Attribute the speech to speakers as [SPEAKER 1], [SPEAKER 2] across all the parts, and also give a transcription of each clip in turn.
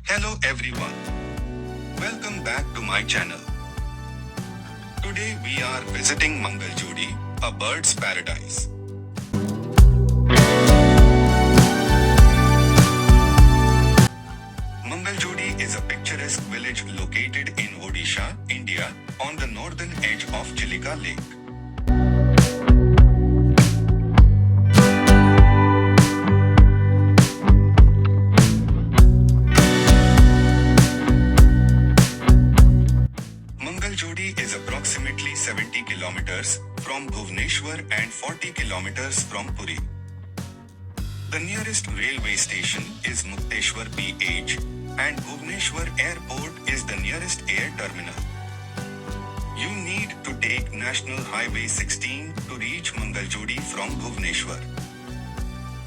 [SPEAKER 1] Hello everyone. Welcome back to my channel. Today we are visiting Mangaljodi, a bird's paradise. Mangaljodi is a picturesque village located in Odisha, India, on the northern edge of Chilika Lake. Mangaljodi is approximately 70 kilometers from Bhubaneswar and 40 kilometers from Puri. The nearest railway station is Mukteswar P H, and Bhubaneswar Airport is the nearest air terminal. You need to take National Highway 16 to reach Mangaljodi from Bhubaneswar.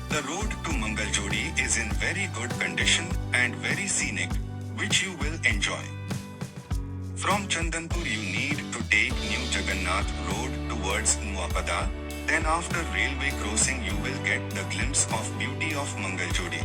[SPEAKER 1] The road to Mangaljodi is in very good condition and very scenic, which you will enjoy. From Chandanpur you need to take New Jagannath road towards Nuapada, then after railway crossing you will get the glimpse of beauty of Mangaljodi.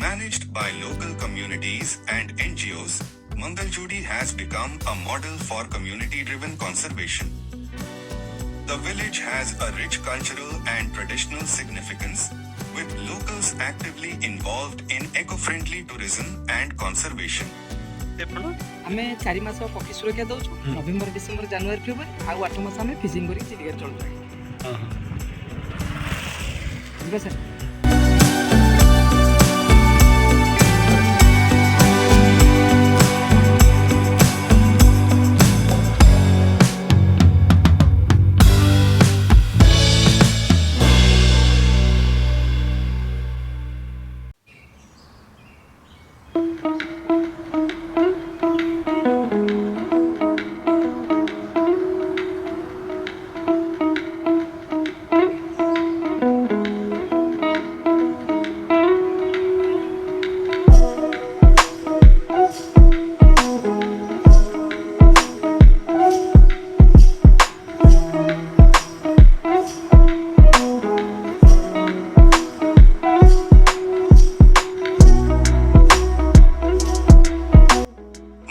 [SPEAKER 1] Managed by local communities and NGOs, Mangaljodi has become a model for community-driven conservation. The village has a rich cultural and traditional significance, with locals actively involved in eco-friendly tourism and conservation.
[SPEAKER 2] आमे 4 मास पक्षी सुरक्षा दउछु नवेम्बर December जनवरी February आ 8 मास आमे fishing करी चिलिका चलु हां sir.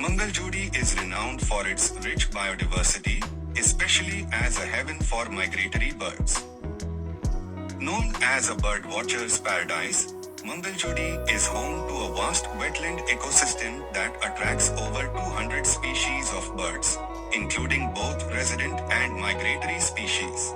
[SPEAKER 2] Mangaljodi is renowned for its rich biodiversity, especially as a haven for migratory birds. Known as a bird watcher's paradise, Mangaljodi is home to a vast wetland ecosystem that attracts over 200 species of birds, including both resident and migratory species.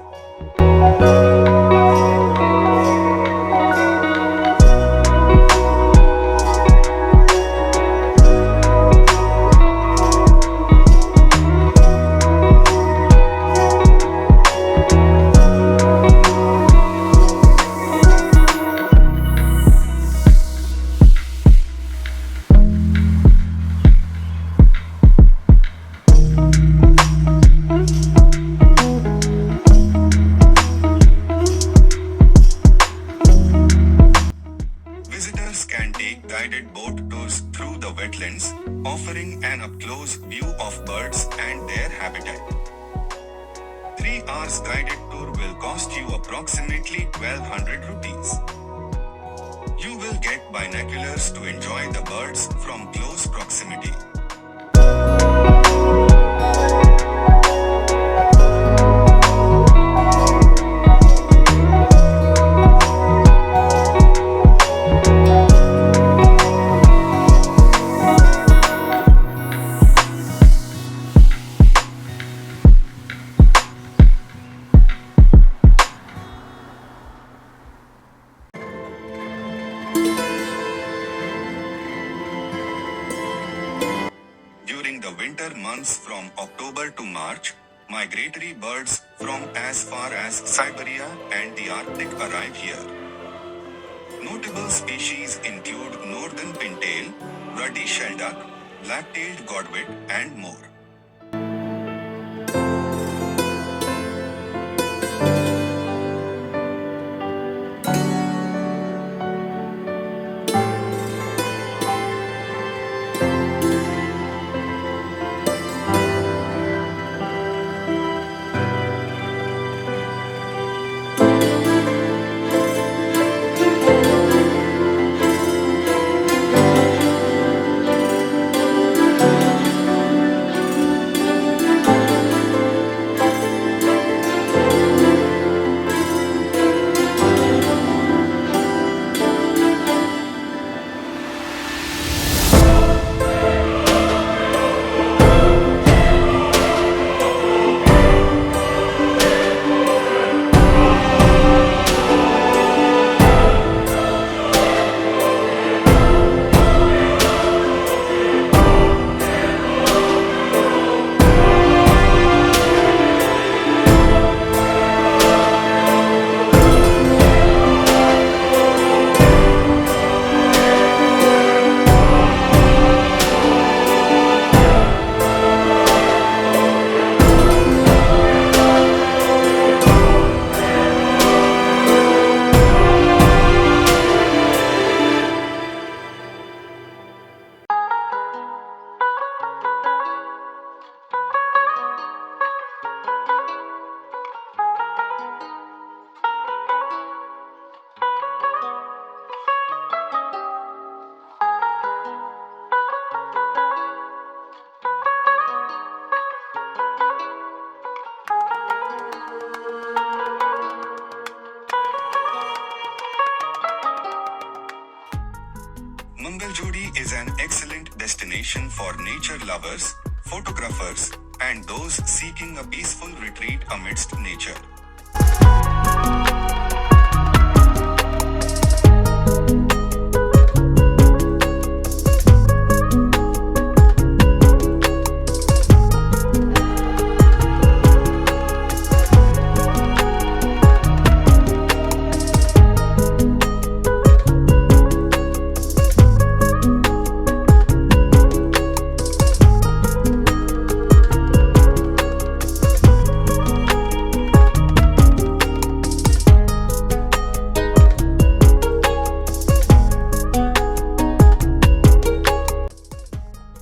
[SPEAKER 2] Visitors can take guided boat tours through the wetlands, offering an up-close view of birds and their habitat. 3 hours guided tour will cost you approximately 1200 rupees. You will get binoculars to enjoy the birds from close proximity.
[SPEAKER 1] the winter months from October to March, migratory birds from as far as Siberia and the Arctic arrive here. Notable species include northern pintail, ruddy shelduck, black-tailed godwit, and more. Mangaljodi is an excellent destination for nature lovers, photographers, and those seeking a peaceful retreat amidst nature.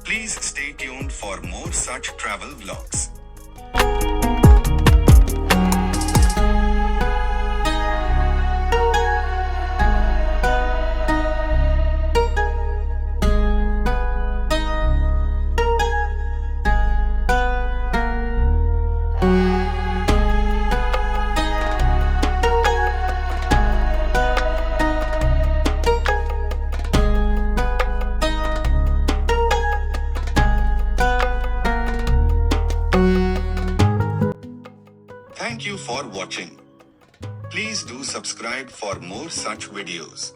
[SPEAKER 1] Please stay tuned for more such travel vlogs. Thank you for watching. Please do subscribe for more such videos.